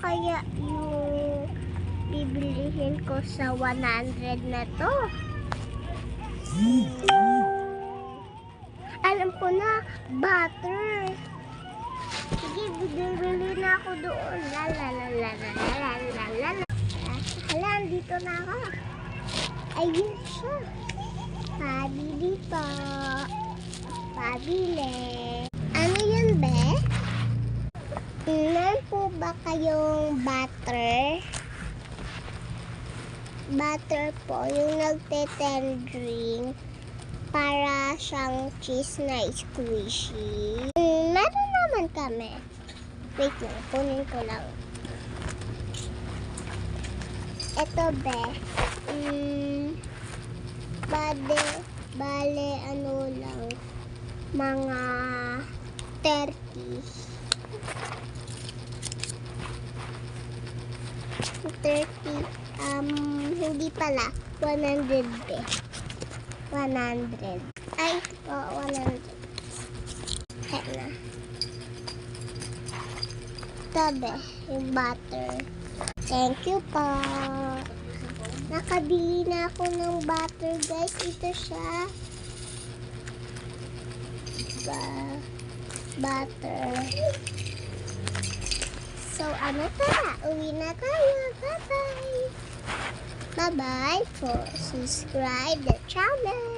kaya yung bibilihin ko sa 100 na to? Alam ko na, butter. Sige, bili na ako doon. Hala, dito na ako. Ayun siya. Pabili po. Pabili. Ano yun, be? Meron po ba kayong butter? Butter po, yung nagte-tendering para siyang cheese na squishy. Meron naman kami. Wait lang, kunin ko lang. Ito, be. Bale, ano lang, mga 30. 30, hindi pala, 100 be. 100. Ay, 100. Kaya na. Tabi, yung butter. Thank you po. Nakabili na ako ng butter, guys. Ito siya. Butter. So, ano tara? Uwi na tayo. Bye-bye. Bye-bye for subscribe the channel.